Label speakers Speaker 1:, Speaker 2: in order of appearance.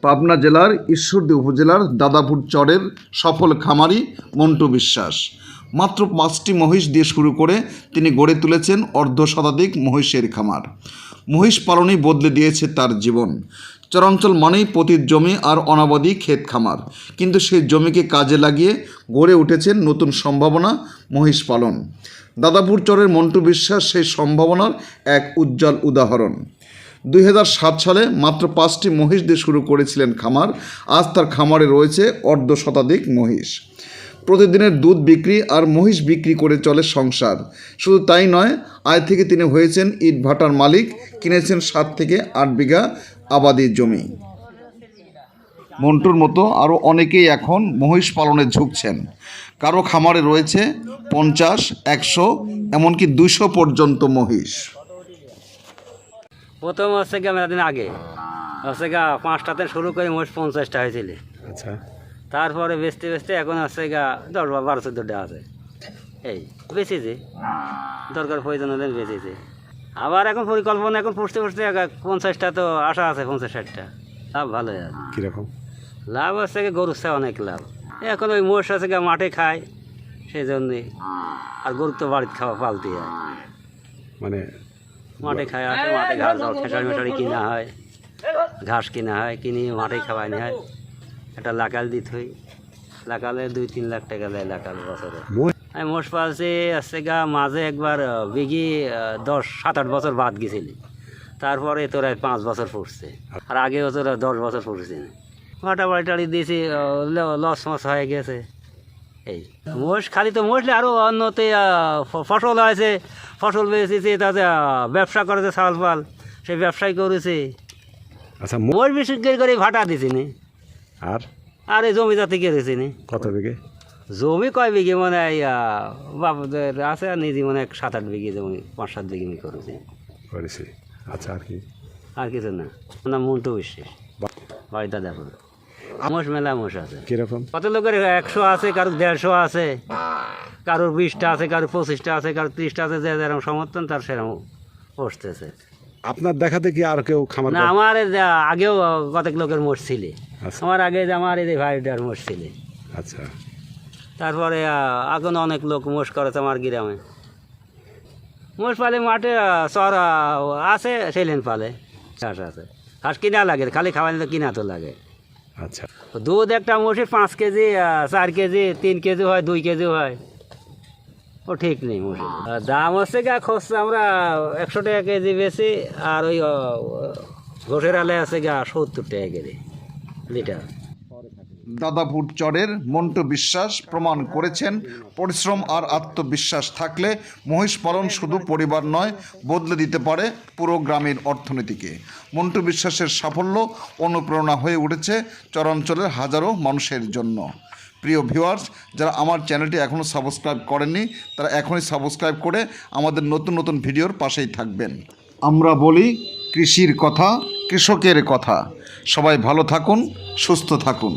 Speaker 1: পাবনা জেলার ঈশ্বরদী উপজেলার দাদাপুর চরের সফল খামারি মন্টু বিশ্বাস মাত্র 5টি মহিষ দিয়ে শুরু করে তিনি গড়ে তুলেছেন অর্ধশতাধিক মহিষের খামার। মহিষ পালনই বদলে দিয়েছে তার জীবন। চরাঞ্চল মানেই পতিত জমি আর অনাবাদি ক্ষেত খামার, কিন্তু সেই জমিকে কাজে লাগিয়ে গড়ে উঠেছেন নতুন সম্ভাবনা মহিষ পালন। দাদাপুর চরের মন্টু বিশ্বাস সেই সম্ভাবনার এক উজ্জ্বল উদাহরণ। 2007 সালে মাত্র 5টি মহিষ দিয়ে শুরু করেছিলেন খামার। আজ তার খামারে রয়েছে অর্ধশতাধিক মহিষ। প্রতিদিনের দুধ বিক্রি আর মহিষ বিক্রি করে চলে সংসার। শুধু তাই নয়, আয় থেকে তিনি হয়েছেন ইট ভাটার মালিক, কিনেছেন 7 থেকে 8 বিঘা আবাদি জমি। মন্টুর মতো আরও অনেকেই এখন মহিষ পালনে ঝুঁকছেন। কারো খামারে রয়েছে 50, 100 এমনকি 200 পর্যন্ত মহিষ।
Speaker 2: প্রথম হচ্ছে গিয়ে মেলাদিন আগে হচ্ছে গা 5টাতে শুরু করে মহিষ 50টা হয়েছিল।
Speaker 3: আচ্ছা,
Speaker 2: তারপরে বেচতে বেচতে এখন হচ্ছে গা 10, 12, 14টা আছে। এই বেচেছে, দরকার প্রয়োজন হলে বেচেছে। আবার এখন পরিকল্পনা এখন পুষতে পুষতে 50টা তো আশা আছে, 50-60টা। লাভ ভালোই আছে।
Speaker 3: কীরকম
Speaker 2: লাভ হচ্ছে গিয়ে গরুর চেয়ে অনেক লাভ। এখন ওই মহিষ আছে গা মাঠে খায়, সেই জন্যে। আর গরু তো বাড়িতে খাওয়া পালতে হয়,
Speaker 3: মানে
Speaker 2: মাঠে খায়, আসে মাঠে ঘাস দাও, খেসারি মেশারি কিনা হয়, ঘাস কিনা হয়, কিনে মাঠে খাওয়ানি হয়। একটা লাকাল দিতে হয়, লাকালে 2-3 লাখ টাকা দেয় লাকাল বছরে। আমি মোষ পালছি আসছে গা মাঝে একবার বিঘি 7-8 বছর বাদ গেছিলি। তারপরে তোরা 5 বছর পড়ছে, আর আগেও তোরা 10 বছর পড়ছি না। ভাটা বাড়ি টাড়ি দিয়েছি, লস মস হয়ে গেছে। এই মোষ খালি তো মোষলে আরও অন্যতে ফসল হয়েছে, ফসল বেঁচেছে, তাতে ব্যবসা করেছে, চাল ফাল সেই ব্যবসায় করেছে।
Speaker 3: আচ্ছা,
Speaker 2: মোষ বিশেষ করে ভাটা দিছি নি। আর এই জমি জাতি কেড়েছি নি।
Speaker 3: কত বিঘে
Speaker 2: জমি? কয় বিঘে মানে বাবুদের আছে, আর নিজে মানে 7-8 বিঘে জমি, 5-7 বিঘে আমি করেছি।
Speaker 3: আচ্ছা, আর কি?
Speaker 2: আর কিছু না। না, মন্টু বিশ্বাস, বাড়িটা দেখো। মোষ মেলা মোষ আছে।
Speaker 3: কীরকম?
Speaker 2: কত লোকের 100 আছে, কারোর 150 আছে, কারোর 20টা আছে, কারোর 25টা আছে, কারোর 30টা আছে। যে যেরকম সমর্থন তার সেরকম বসতেছে।
Speaker 3: আপনার দেখাতে কি আর কেউ খামার?
Speaker 2: না, আমার আগেও কতক লোকের মোষ ছিল।
Speaker 3: আচ্ছা।
Speaker 2: আমার আগে যে আমার এই ভাইটার মোষ ছিল।
Speaker 3: আচ্ছা,
Speaker 2: তারপরে এখন অনেক লোক মোষ করেছে আমার গ্রামে। মোষ পালে মাঠে চর আছে, সেলেন পালে চাষ আছে। ঘাস কিনা লাগে, খালি খাওয়ানি তো কিনা তো লাগে।
Speaker 3: আচ্ছা,
Speaker 2: দুধ একটা মোষের 5 কেজি, 4 কেজি, 3 কেজি হয়, 2 কেজি হয়। ও ঠিক নেই মোষের দাম। হচ্ছে গা খরচ আমরা 100 টাকা কেজি বেশি, আর ওই ঘোষের আলে আছে গা 70 টাকা কেজি লিটার।
Speaker 1: দাদাপুর চরের মন্টু বিশ্বাস প্রমাণ করেছেন, পরিশ্রম আর আত্মবিশ্বাস থাকলে মহিষ পালন শুধু পরিবার নয়, বদলে দিতে পারে পুরো গ্রামের অর্থনীতিকে। মন্টু বিশ্বাসের সাফল্য অনুপ্রেরণা হয়ে উঠেছে চরাঞ্চলের হাজারো মানুষের জন্য। প্রিয় ভিউয়ার্স, যারা আমার চ্যানেলটি এখনও সাবস্ক্রাইব করেননি, তারা এখনই সাবস্ক্রাইব করে আমাদের নতুন নতুন ভিডিওর পাশেই থাকবেন। আমরা বলি কৃষির কথা, কৃষকের কথা। সবাই ভালো থাকুন, সুস্থ থাকুন।